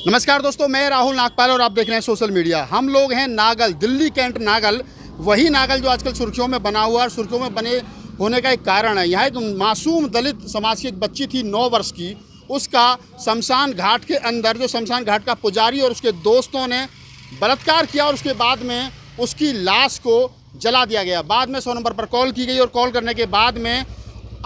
नमस्कार दोस्तों, मैं राहुल नागपाल और आप देख रहे हैं सोशल मीडिया। हम लोग हैं नागल, दिल्ली कैंट नागल। वही नागल जो आजकल सुर्खियों में बना हुआ है। सुर्खियों में बने होने का एक कारण है, यहाँ एक मासूम दलित समाज की एक बच्ची थी 9 वर्ष की। उसका शमशान घाट के अंदर, जो शमशान घाट का पुजारी और उसके दोस्तों ने बलात्कार किया और उसके बाद में उसकी लाश को जला दिया गया। बाद में 100 नंबर पर कॉल की गई और कॉल करने के बाद में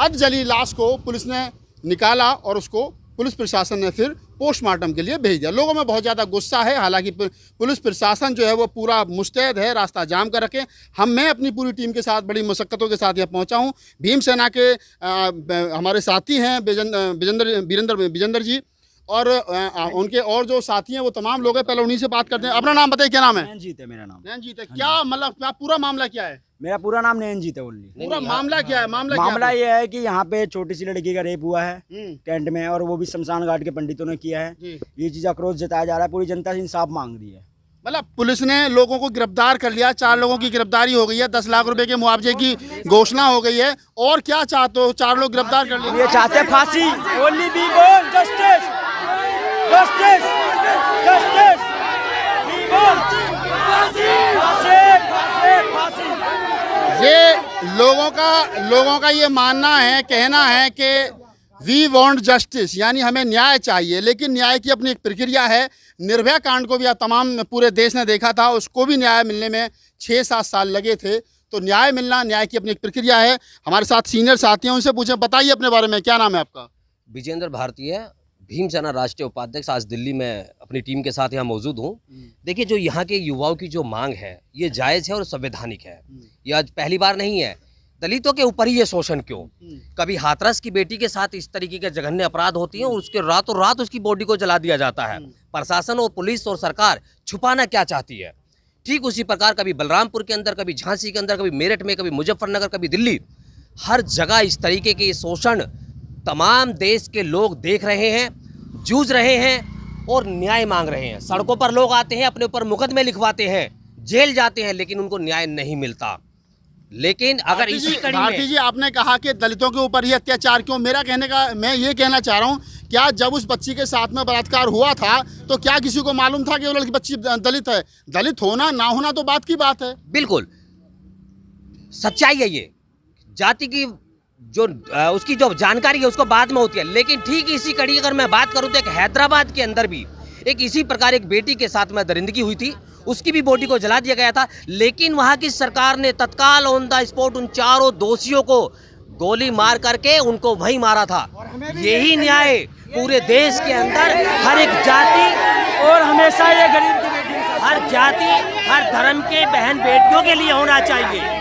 अध जली लाश को पुलिस ने निकाला और उसको पुलिस प्रशासन ने फिर पोस्टमार्टम के लिए भेज दिया। लोगों में बहुत ज़्यादा गुस्सा है। हालांकि पुलिस प्रशासन जो है वो पूरा मुस्तैद है रास्ता जाम कर रखे। मैं अपनी पूरी टीम के साथ बड़ी मुशक्क़तों के साथ यहाँ पहुँचा हूँ। भीम सेना के हमारे साथी हैं विजेंद्र जी और उनके और जो साथी हैं वो तमाम लोग हैं। पहले उन्हीं से बात करते हैं। अपना नाम बताइए, क्या नाम है? नैनजीत है मेरा नाम। नैनजीत है। क्या मतलब क्या पूरा मामला क्या है? मेरा पूरा नाम नैनजीत है। पूरा मामला क्या है? मामला ये है कि यहाँ पे छोटी सी लड़की का रेप हुआ है कैंट में, और वो भी शमशान घाट के पंडितों ने किया है। ये चीज आक्रोश जताया जा रहा है। पूरी जनता से इंसाफ मांग रही है। मतलब पुलिस ने लोगों को गिरफ्तार कर लिया। 4 लोगों की गिरफ्तारी हो गई है। 10 लाख रुपए के मुआवजे की घोषणा हो गई है। और क्या चाहते हो? 4 लोग गिरफ्तार कर लिए। ये चाहते हैं फांसी। Only we want justice, justice, justice. We want फांसी, फांसी। ये लोगों का ये मानना है, कहना है कि वी वांट जस्टिस, यानी हमें न्याय चाहिए। लेकिन न्याय की अपनी एक प्रक्रिया है। निर्भया कांड को भी तमाम पूरे देश ने देखा था। उसको भी न्याय मिलने में 6-7 साल लगे थे। तो न्याय मिलना, न्याय की अपनी एक प्रक्रिया है। हमारे साथ सीनियर साथी हैं, उनसे पूछें। बताइए अपने बारे में, क्या नाम है आपका? विजेंद्र भारतीय, भीम सेना राष्ट्रीय उपाध्यक्ष। आज दिल्ली में अपनी टीम के साथ यहाँ मौजूद हूँ। देखिए, जो यहाँ के युवाओं की जो मांग है ये जायज़ है और संवैधानिक है। ये आज पहली बार नहीं है। दलितों के ऊपर ही ये शोषण क्यों? कभी हाथरस की बेटी के साथ इस तरीके के जघन्य अपराध होती हैं और उसके रातों रात उसकी बॉडी को जला दिया जाता है। प्रशासन और पुलिस और सरकार छुपाना क्या चाहती है? ठीक उसी प्रकार कभी बलरामपुर के अंदर, कभी झांसी के अंदर, कभी मेरठ में, कभी मुजफ्फरनगर, कभी दिल्ली, हर जगह इस तरीके के शोषण तमाम देश के लोग देख रहे हैं, जूझ रहे हैं और न्याय मांग रहे हैं। सड़कों पर लोग आते हैं, अपने ऊपर मुकदमे लिखवाते हैं, जेल जाते हैं, लेकिन उनको न्याय नहीं मिलता। लेकिन अगर इसी कड़ी में भारती जी, आपने कहा कि दलितों के ऊपर ही अत्याचार क्यों? मेरा कहने का, मैं ये कहना चाह रहा हूँ, क्या जब उस बच्ची के साथ में बलात्कार हुआ था तो क्या किसी को मालूम था कि वो लड़की बच्ची दलित है? दलित होना ना होना तो बात की बात है। बिल्कुल सच्चाई है ये। जाति की जो उसकी जो जानकारी है उसको बाद में होती है। लेकिन ठीक इसी कड़ी अगर मैं बात करूं तो एक हैदराबाद के अंदर भी एक इसी प्रकार एक बेटी के साथ में दरिंदगी हुई थी। उसकी भी बॉडी को जला दिया गया था। लेकिन वहां की सरकार ने तत्काल ऑन द स्पॉट उन चारों दोषियों को गोली मार करके उनको वहीं मारा था। यही न्याय पूरे देश के अंदर हर एक जाति और हमेशा ये गरीब की बेटी, हर जाति, हर धर्म के बहन बेटियों के लिए होना चाहिए।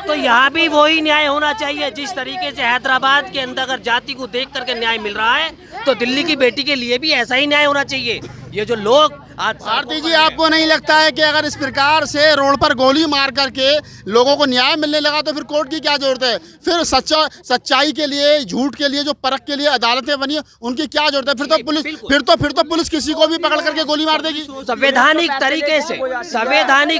तो यहाँ भी वही न्याय होना चाहिए। जिस तरीके से हैदराबाद के अंदर अगर जाति को देख करके न्याय मिल रहा है तो दिल्ली की बेटी के लिए भी ऐसा ही न्याय होना चाहिए। ये जो लोग आज भारती जी, आपको नहीं लगता है कि अगर इस प्रकार से रोड पर गोली मार करके लोगों को न्याय मिलने लगा तो फिर कोर्ट की क्या जरूरत है? फिर सच्चाई के लिए, झूठ के लिए, जो परख के लिए अदालतें बनी है, उनकी क्या जरूरत है? फिर तो पुलिस किसी को भी पकड़ करके गोली मार देगी। संवैधानिक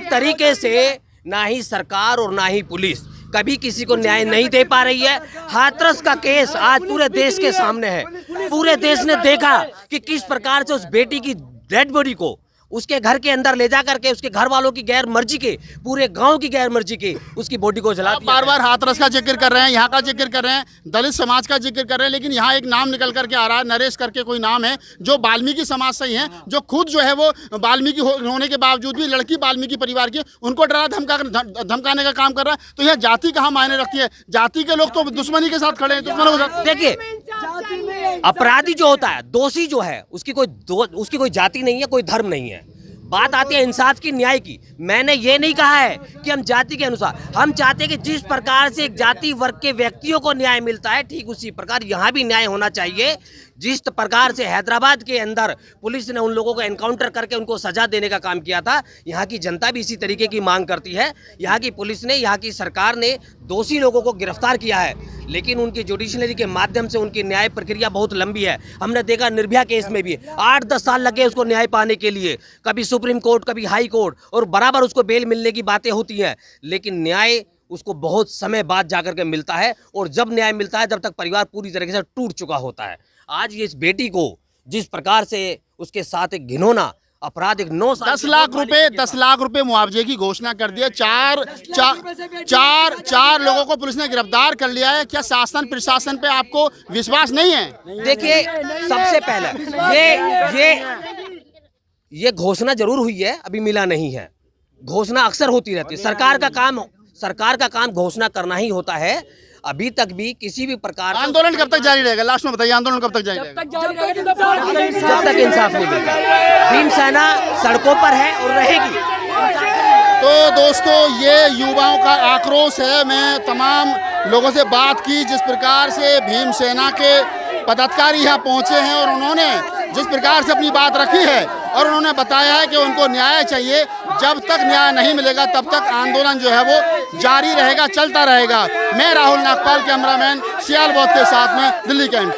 तरीके से ना ही सरकार और ना ही पुलिस कभी किसी को न्याय नहीं दे पा रही है। हाथरस का केस आज पूरे देश के सामने है। पूरे देश ने देखा कि किस प्रकार से उस बेटी की डेड बॉडी को उसके घर के अंदर ले जा करके उसके घर वालों की गैर मर्जी के, पूरे गांव की गैर मर्जी के उसकी बॉडी को जला दिया। बार हाथरस का जिक्र कर रहे हैं, यहाँ का जिक्र कर रहे हैं, दलित समाज का जिक्र कर रहे हैं, लेकिन यहाँ एक नाम निकल करके आ रहा है, नरेश करके कोई नाम है, जो वाल्मीकि समाज से ही है, जो खुद जो है वो वाल्मीकि होने के बावजूद भी लड़की वाल्मीकि परिवार की, उनको डरा धमकाने का काम कर रहा है। तो यह जाति कहाँ मायने रखती है? जाति के लोग तो दुश्मनी के साथ खड़े हैं, दुश्मनों के साथ। देखिए, अपराधी जो होता है, दोषी जो है, उसकी कोई जाति नहीं है, कोई धर्म नहीं है। बात आती है इंसाफ की, न्याय की। मैंने ये नहीं कहा है कि हम जाति के अनुसार, हम चाहते हैं कि जिस प्रकार से एक जाति वर्ग के व्यक्तियों को न्याय मिलता है ठीक उसी प्रकार यहाँ भी न्याय होना चाहिए। जिस प्रकार से हैदराबाद के अंदर पुलिस ने उन लोगों को एनकाउंटर करके उनको सजा देने का काम किया था, यहाँ की जनता भी इसी तरीके की मांग करती है। यहाँ की पुलिस ने, यहाँ की सरकार ने दोषी लोगों को गिरफ्तार किया है, लेकिन उनकी जुडिशनरी के माध्यम से उनकी न्याय प्रक्रिया बहुत लंबी है। हमने देखा निर्भया केस में भी 8-10 साल लगे उसको न्याय पाने के लिए। कभी सुप्रीम कोर्ट, कभी हाई कोर्ट, और बराबर उसको बेल मिलने की बातें होती हैं, लेकिन न्याय उसको बहुत समय बाद जाकर के मिलता है। और जब न्याय मिलता है, जब तक परिवार पूरी तरीके से टूट चुका होता है। आज ये इस बेटी को जिस प्रकार से उसके साथ एक घिनौना अपराध, एक 9 साल 10 लाख रुपए मुआवजे की घोषणा कर दिया। चार लोगों को पुलिस ने गिरफ्तार कर लिया है। क्या शासन प्रशासन पे आपको विश्वास नहीं है? देखिए, सबसे पहले ये घोषणा जरूर हुई है, अभी मिला नहीं है। घोषणा अक्सर होती रहती है, सरकार का काम घोषणा करना ही होता है। अभी तक भी किसी भी प्रकार आंदोलन कब तक जारी रहेगा? लास्ट में बताइए, आंदोलन कब तक जारी रहेगा? जब तक इंसाफ नहीं मिलता। भीम सेना सड़कों पर है और रहेगी। तो दोस्तों, ये युवाओं का आक्रोश है। मैं तमाम लोगों से बात की, जिस प्रकार से भीम सेना के पदाधिकारी यहाँ पहुँचे हैं और उन्होंने जिस प्रकार से अपनी बात रखी है और उन्होंने बताया है कि उनको न्याय चाहिए। जब तक न्याय नहीं मिलेगा तब तक आंदोलन जो है वो जारी रहेगा, चलता रहेगा। मैं राहुल नागपाल, कैमरामैन सियाल बौद्ध के साथ में, दिल्ली कैंट।